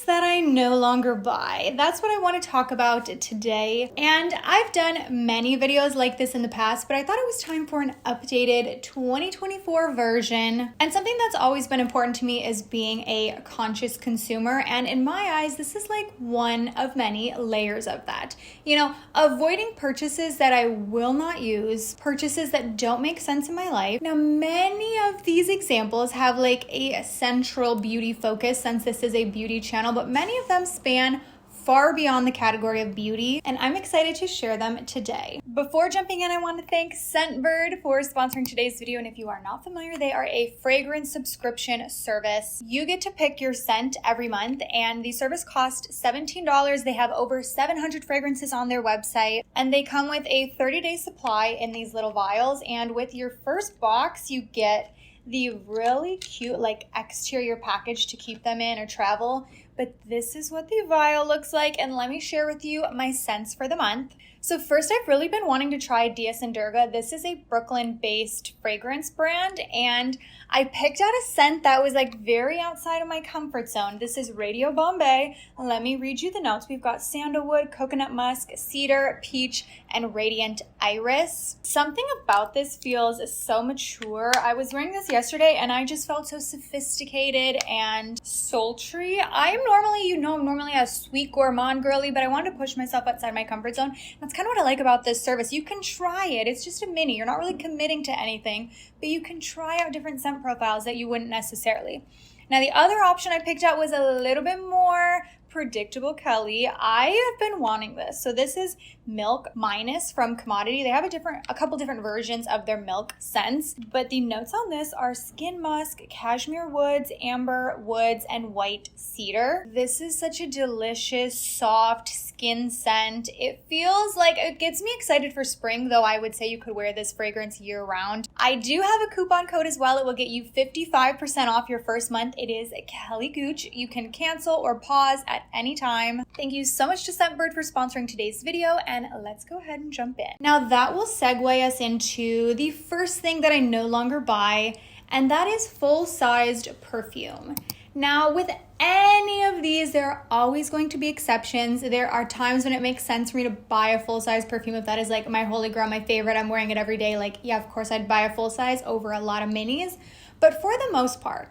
that I no longer buy. That's what I want to talk about today. And I've done many videos like this in the past, but I thought it was time for an updated 2024 version. And something that's always been important to me is being a conscious consumer. And in my eyes, this is like one of many layers of that. You know, avoiding purchases that I will not use, purchases that don't make sense in my life. Now, many of these examples have like a central beauty focus since this is a beauty channel, but many of them span far beyond the category of beauty, and I'm excited to share them today. Before jumping in, I want to thank Scentbird for sponsoring today's video, and if you are not familiar, they are a fragrance subscription service. You get to pick your scent every month, and the service costs $17. They have over 700 fragrances on their website, and they come with a 30-day supply in these little vials, and with your first box, you get the really cute like exterior package to keep them in or travel. But this is what the vial looks like, and let me share with you my scents for the month. So first, I've really been wanting to try Dias & Durga. This is a Brooklyn-based fragrance brand, and I picked out a scent that was like very outside of my comfort zone. This is Radio Bombay. Let me read you the notes. We've got sandalwood, coconut musk, cedar, peach, and radiant iris. Something about this feels so mature. I was wearing this yesterday, and I just felt so sophisticated and sultry. I'm normally a sweet gourmand girly, but I wanted to push myself outside my comfort zone. That's kind of what I like about this service. You can try it. It's just a mini. You're not really committing to anything, but you can try out different scent profiles that you wouldn't necessarily. Now, the other option I picked out was a little bit more predictable KELLYG. I have been wanting this. So this is Milk Minus from Commodity. They have a couple different versions of their milk scents, but the notes on this are skin musk, cashmere woods, amber woods, and white cedar. This is such a delicious, soft skin scent. It feels like it gets me excited for spring, though I would say you could wear this fragrance year round. I do have a coupon code as well. It will get you 55% off your first month. It is KELLYG. You can cancel or pause at any time. Thank you so much to Scentbird for sponsoring today's video, and let's go ahead and jump in. Now that will segue us into the first thing that I no longer buy, and that is full-sized perfume. Now, with any of these, there are always going to be exceptions. There are times when it makes sense for me to buy a full-size perfume if that is like my holy grail, my favorite, I'm wearing it every day. Like, yeah, of course I'd buy a full-size over a lot of minis. But for the most part,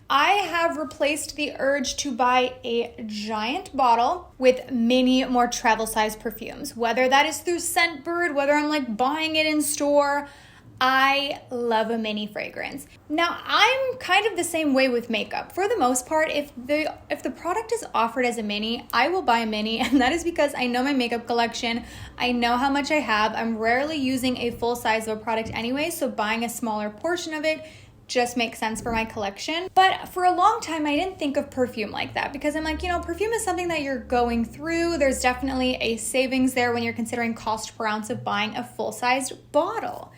I have replaced the urge to buy a giant bottle with many more travel-sized perfumes. Whether that is through Scentbird, whether I'm like buying it in store, I love a mini fragrance. Now, I'm kind of the same way with makeup. For the most part, if the product is offered as a mini, I will buy a mini, and that is because I know my makeup collection. I know how much I have. I'm rarely using a full size of a product anyway, so buying a smaller portion of it just makes sense for my collection. But for a long time, I didn't think of perfume like that because I'm like, you know, perfume is something that you're going through. There's definitely a savings there when you're considering cost per ounce of buying a full-sized bottle.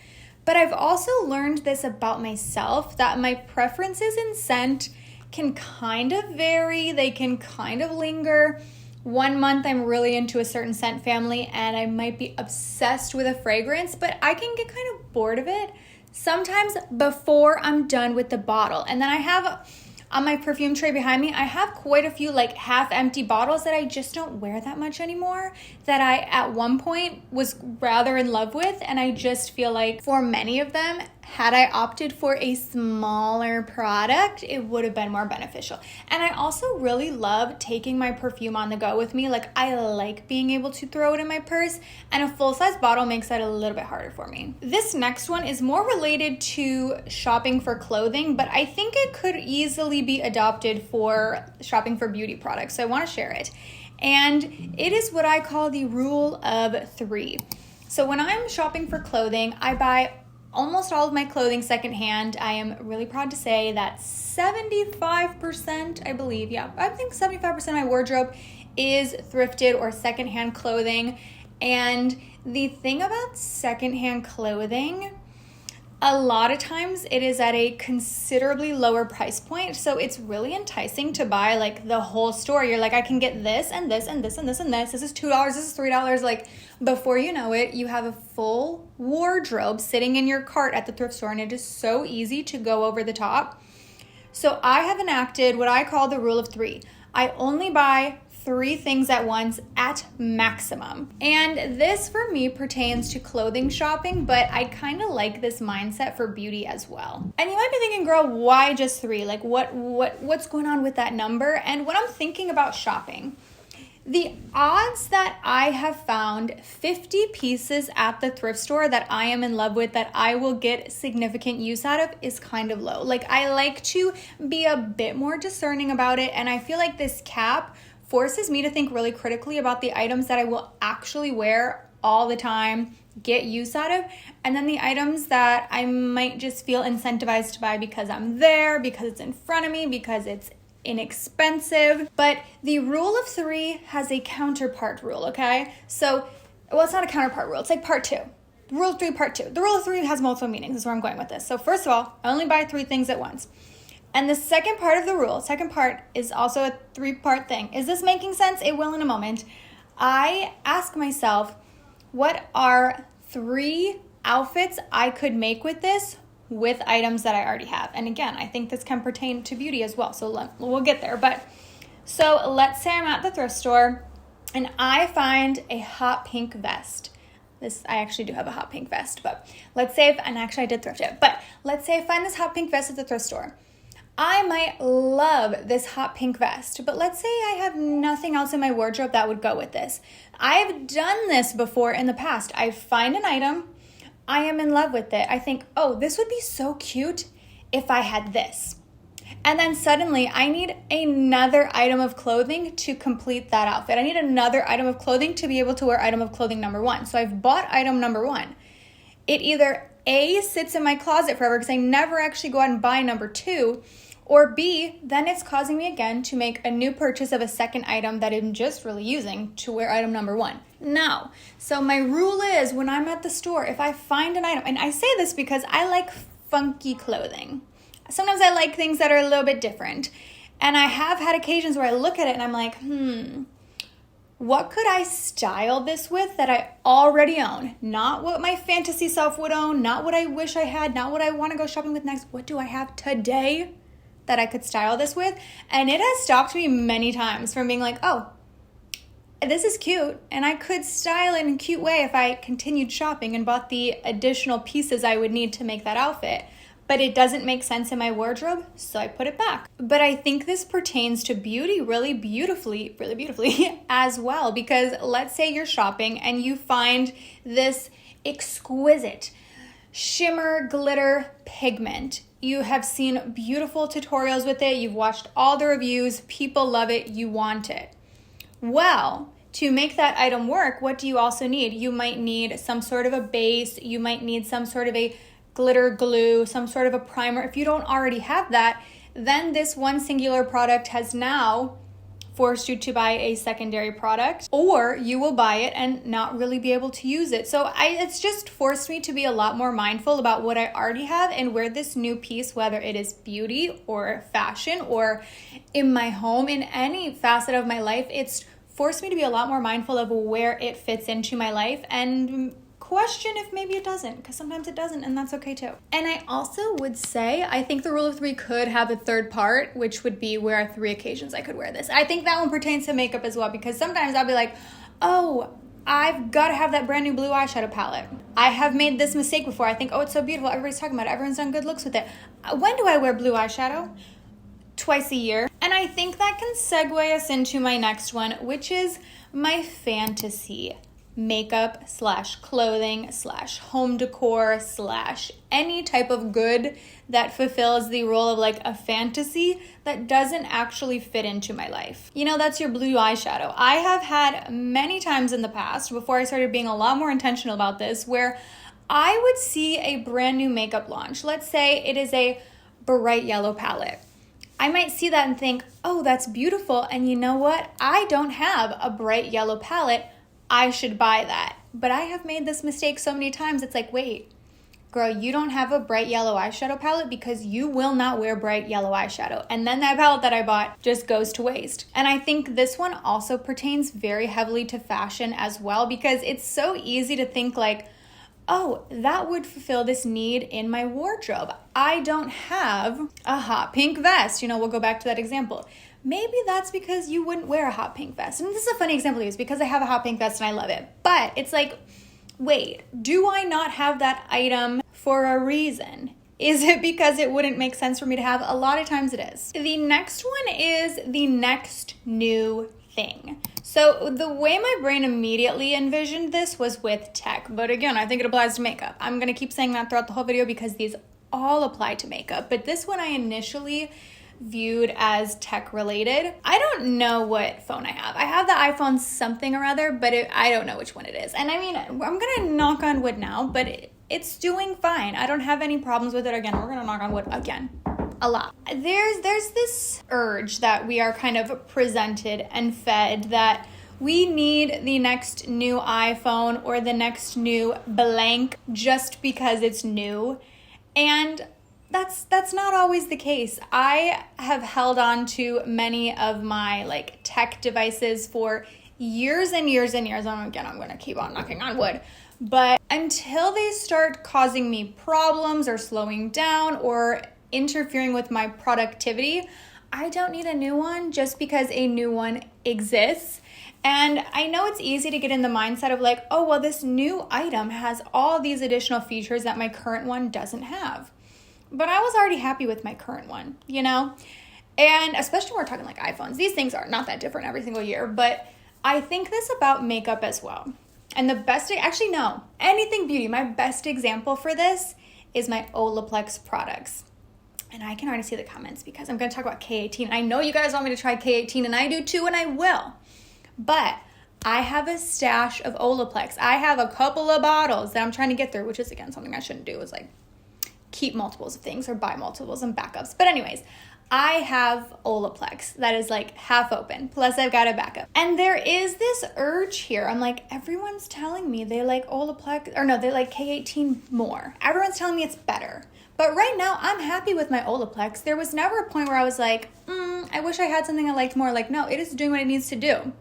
But I've also learned this about myself, that my preferences in scent can kind of vary. They can kind of linger. One month I'm really into a certain scent family and I might be obsessed with a fragrance, but I can get kind of bored of it sometimes before I'm done with the bottle. And then I have on my perfume tray behind me, I have quite a few like half empty bottles that I just don't wear that much anymore, that I at one point was rather in love with. And I just feel like for many of them, had I opted for a smaller product, it would have been more beneficial. And I also really love taking my perfume on the go with me. Like, I like being able to throw it in my purse, and a full-size bottle makes that a little bit harder for me. This next one is more related to shopping for clothing, but I think it could easily be adopted for shopping for beauty products, so I want to share it. And it is what I call the rule of 3. So when I'm shopping for clothing, I buy almost all of my clothing secondhand. I am really proud to say that 75%, I believe, I think 75% of my wardrobe is thrifted or secondhand clothing. And the thing about secondhand clothing, a lot of times it is at a considerably lower price point. So it's really enticing to buy like the whole store. You're like, I can get this and this and this and this and this. This is $2, this is $3. Like, before you know it, you have a full wardrobe sitting in your cart at the thrift store, and it is so easy to go over the top. So I have enacted what I call the rule of 3. I only buy 3 things at once at maximum. And this for me pertains to clothing shopping, but I kind of like this mindset for beauty as well. And you might be thinking, girl, why just 3? Like what's going on with that number? And when I'm thinking about shopping, the odds that I have found 50 pieces at the thrift store that I am in love with, that I will get significant use out of, is kind of low. Like, I like to be a bit more discerning about it, and I feel like this cap forces me to think really critically about the items that I will actually wear all the time, get use out of, and then the items that I might just feel incentivized to buy because I'm there, because it's in front of me, because it's inexpensive. But the rule of 3 has a counterpart rule, okay? So, well, it's not a counterpart rule, it's like part 2. The rule of 3, part 2. The rule of 3 has multiple meanings, is where I'm going with this. So first of all, I only buy 3 things at once. And the second part of the rule, second part, is also a 3-part thing. Is this making sense? It will in a moment. I ask myself, what are 3 outfits I could make with this with items that I already have? And again, I think this can pertain to beauty as well, so we'll get there. But so let's say I'm at the thrift store and I find a hot pink vest. I actually do have a hot pink vest, but let's say, and actually I did thrift it, but let's say I find this hot pink vest at the thrift store. I might love this hot pink vest, but let's say I have nothing else in my wardrobe that would go with this. I've done this before in the past. I find an item, I am in love with it. I think, oh, this would be so cute if I had this. And then suddenly I need another item of clothing to complete that outfit. I need another item of clothing to be able to wear item of clothing number 1. So I've bought item number 1. It either A, sits in my closet forever because I never actually go out and buy number 2, or B, then it's causing me again to make a new purchase of a second item that I'm just really using to wear item number 1. Now, so my rule is when I'm at the store, if I find an item, and I say this because I like funky clothing. Sometimes I like things that are a little bit different. And I have had occasions where I look at it and I'm like, what could I style this with that I already own? Not what my fantasy self would own, not what I wish I had, not what I want to go shopping with next. What do I have today that I could style this with? And it has stopped me many times from being like, oh, this is cute, and I could style it in a cute way if I continued shopping and bought the additional pieces I would need to make that outfit. But it doesn't make sense in my wardrobe, so I put it back. But I think this pertains to beauty really beautifully as well, because let's say you're shopping and you find this exquisite shimmer glitter pigment. You have seen beautiful tutorials with it, you've watched all the reviews, people love it, you want it. Well, to make that item work, what do you also need? You might need some sort of a base, you might need some sort of a glitter glue, some sort of a primer. If you don't already have that, then this one singular product has now forced you to buy a secondary product, or you will buy it and not really be able to use it. So it's just forced me to be a lot more mindful about what I already have and where this new piece, whether it is beauty or fashion or in my home, in any facet of my life, it's forced me to be a lot more mindful of where it fits into my life and question if maybe it doesn't, because sometimes it doesn't, and that's okay too. And I also would say, I think the rule of 3 could have a third part, which would be where are 3 occasions I could wear this. I think that one pertains to makeup as well, because sometimes I'll be like, oh, I've got to have that brand new blue eyeshadow palette. I have made this mistake before. I think, oh, it's so beautiful, everybody's talking about it, everyone's done good looks with it. When do I wear blue eyeshadow? Twice a year. And I think that can segue us into my next one, which is my fantasy makeup / clothing / home decor / any type of good that fulfills the role of like a fantasy that doesn't actually fit into my life. You know, that's your blue eyeshadow. I have had many times in the past, before I started being a lot more intentional about this, where I would see a brand new makeup launch. Let's say it is a bright yellow palette. I might see that and think, oh, that's beautiful. And you know what? I don't have a bright yellow palette. I should buy that. But I have made this mistake so many times. It's like, wait, girl, you don't have a bright yellow eyeshadow palette because you will not wear bright yellow eyeshadow. And then that palette that I bought just goes to waste. And I think this one also pertains very heavily to fashion as well, because it's so easy to think like, oh, that would fulfill this need in my wardrobe. I don't have a hot pink vest. You know, we'll go back to that example. maybe that's because you wouldn't wear a hot pink vest. And this is a funny example to use because I have a hot pink vest and I love it. But it's like, wait, do I not have that item for a reason? Is it because it wouldn't make sense for me to have? A lot of times it is. The next one is the next new thing. So the way my brain immediately envisioned this was with tech. But again, I think it applies to makeup. I'm gonna keep saying that throughout the whole video because these all apply to makeup. But this one I initially viewed as tech related. I don't know what phone I have. I have the iPhone something or other, but I don't know which one it is. And I mean, I'm gonna knock on wood now, but it's doing fine. I don't have any problems with it. Again, we're gonna knock on wood again a lot. There's this urge that we are kind of presented and fed that we need the next new iPhone or the next new blank just because it's new. And that's not always the case. I have held on to many of my like tech devices for years and years and years. And again, I'm going to keep on knocking on wood. But until they start causing me problems or slowing down or interfering with my productivity, I don't need a new one just because a new one exists. And I know it's easy to get in the mindset of like, oh, well, this new item has all these additional features that my current one doesn't have. But I was already happy with my current one, you know? And especially when we're talking like iPhones, these things are not that different every single year, but I think this about makeup as well. And the best, actually no, anything beauty, my best example for this is my Olaplex products. And I can already see the comments because I'm going to talk about K18. I know you guys want me to try K18 and I do too, and I will. But I have a stash of Olaplex. I have a couple of bottles that I'm trying to get through, which is again something I shouldn't do, is like keep multiples of things or buy multiples and backups. But anyways, I have Olaplex that is like half open, plus I've got a backup. And there is this urge here. I'm like, everyone's telling me they like Olaplex, or no, they like K18 more. Everyone's telling me it's better. But right now, I'm happy with my Olaplex. There was never a point where I was like, I wish I had something I liked more. Like, no, it is doing what it needs to do.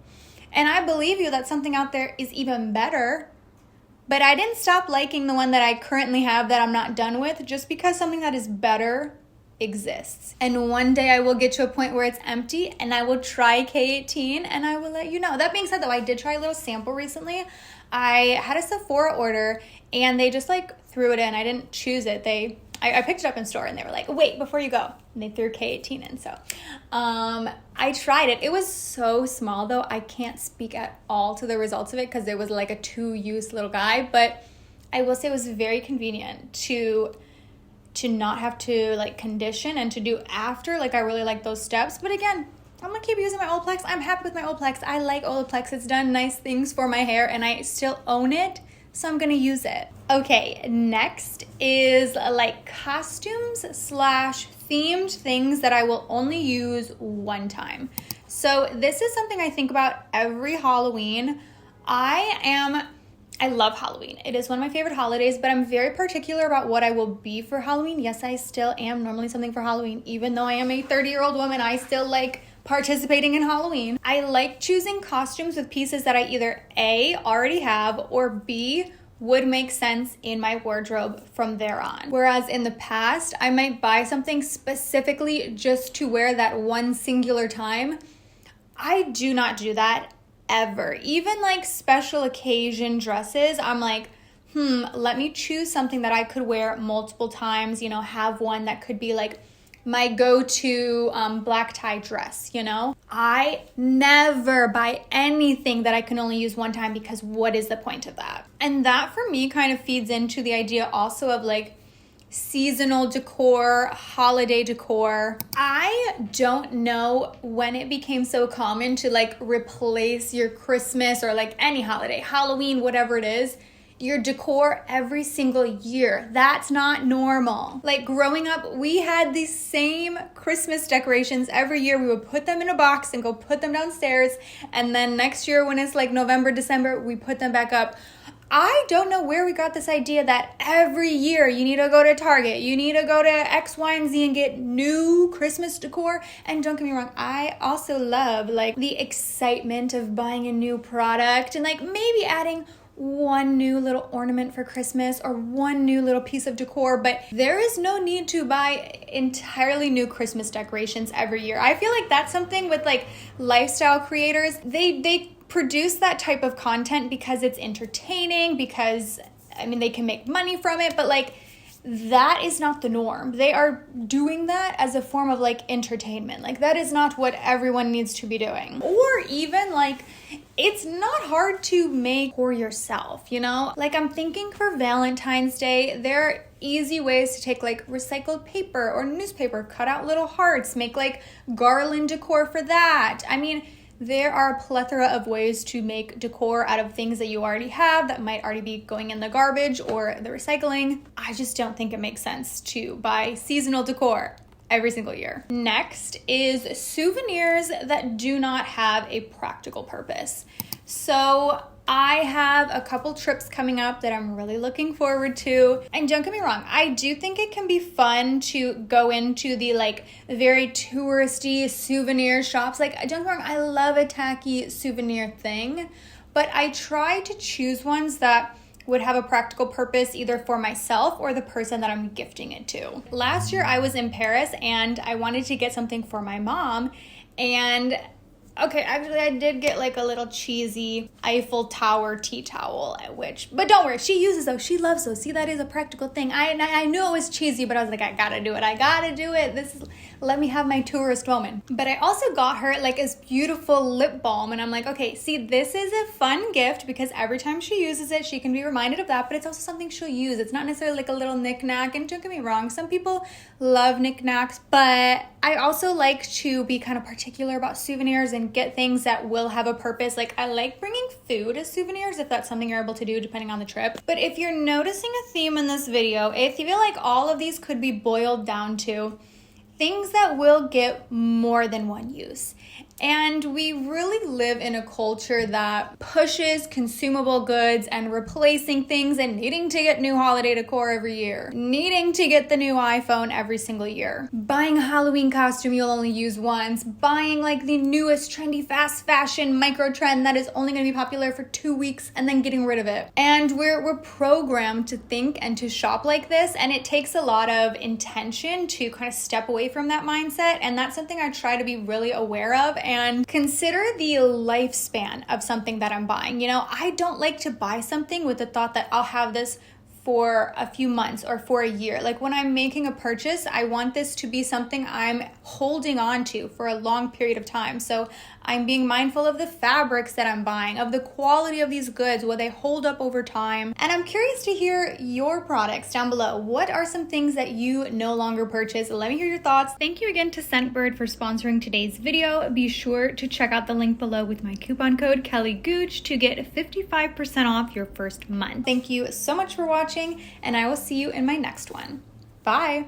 And I believe you that something out there is even better. But I didn't stop liking the one that I currently have that I'm not done with just because something that is better exists. And one day I will get to a point where it's empty and I will try K18 and I will let you know. That being said though, I did try a little sample recently. I had a Sephora order and they just like threw it in. I didn't choose it. I picked it up in store and they were like, wait, before you go. And they threw K18 in. So I tried it. It was so small though. I can't speak at all to the results of it because it was like a 2-use little guy. But I will say it was very convenient to not have to like condition and to do after. Like I really like those steps. But again, I'm going to keep using my Olaplex. I'm happy with my Olaplex. I like Olaplex. It's done nice things for my hair and I still own it. So I'm going to use it. Okay, next is like costumes / themed things that I will only use one time. So this is something I think about every Halloween. I love Halloween. It is one of my favorite holidays, but I'm very particular about what I will be for Halloween. Yes, I still am normally something for Halloween. Even though I am a 30-year-old woman, I still like participating in Halloween. I like choosing costumes with pieces that I either A, already have, or B, would make sense in my wardrobe from there on. Whereas in the past, I might buy something specifically just to wear that one singular time. I do not do that ever. Even like special occasion dresses, I'm like, let me choose something that I could wear multiple times, you know, have one that could be like my go-to black tie dress, you know? I never buy anything that I can only use one time because what is the point of that? And that for me kind of feeds into the idea also of like seasonal decor, holiday decor. I don't know when it became so common to like replace your Christmas or like any holiday, Halloween, whatever it is, your decor every single year. That's not normal. Like growing up, we had the same Christmas decorations every year. We would put them in a box and go put them downstairs. And then next year when it's like November, December, we put them back up. I don't know where we got this idea that every year you need to go to Target, you need to go to X, Y, and Z and get new Christmas decor. And don't get me wrong, I also love like the excitement of buying a new product and like maybe adding one new little ornament for Christmas or one new little piece of decor, but there is no need to buy entirely new Christmas decorations every year. I feel like that's something with like lifestyle creators. They produce that type of content because it's entertaining, because I mean they can make money from it, but like that is not the norm. They are doing that as a form of like entertainment. Like that is not what everyone needs to be doing. Or even like it's not hard to make for yourself, you know? Like I'm thinking for Valentine's Day, there are easy ways to take like recycled paper or newspaper, cut out little hearts, make like garland decor for that. I mean, there are a plethora of ways to make decor out of things that you already have that might already be going in the garbage or the recycling. I just don't think it makes sense to buy seasonal decor every single year. Next is souvenirs that do not have a practical purpose. So I have a couple trips coming up that I'm really looking forward to. And don't get me wrong, I do think it can be fun to go into the like very touristy souvenir shops. Like don't get me wrong, I love a tacky souvenir thing, but I try to choose ones that would have a practical purpose either for myself or the person that I'm gifting it to. Last year I was in Paris and I wanted to get something for my mom, and okay, actually I did get like a little cheesy Eiffel Tower tea towel, but don't worry, she uses those, she loves those. See, that is a practical thing. I knew it was cheesy, but I was like, I gotta do it. Let me have my tourist moment. But I also got her like this beautiful lip balm, and I'm like, okay, see, this is a fun gift because every time she uses it, she can be reminded of that, but it's also something she'll use. It's not necessarily like a little knick-knack, and don't get me wrong, some people love knick-knacks, but I also like to be kind of particular about souvenirs and get things that will have a purpose. Like I like bringing food as souvenirs if that's something you're able to do depending on the trip. But if you're noticing a theme in this video, I feel like all of these could be boiled down to things that will get more than one use. And we really live in a culture that pushes consumable goods and replacing things and needing to get new holiday decor every year, needing to get the new iPhone every single year, buying a Halloween costume you'll only use once, buying like the newest trendy fast fashion micro trend that is only going to be popular for 2 weeks and then getting rid of it. And we're programmed to think and to shop like this, and it takes a lot of intention to kind of step away from that mindset, and that's something I try to be really aware of and consider the lifespan of something that I'm buying. You know, I don't like to buy something with the thought that I'll have this for a few months or for a year. Like when I'm making a purchase, I want this to be something I'm holding on to for a long period of time. So I'm being mindful of the fabrics that I'm buying, of the quality of these goods, will they hold up over time? And I'm curious to hear your products down below. What are some things that you no longer purchase? Let me hear your thoughts. Thank you again to Scentbird for sponsoring today's video. Be sure to check out the link below with my coupon code KELLYG to get 55% off your first month. Thank you so much for watching, and I will see you in my next one. Bye.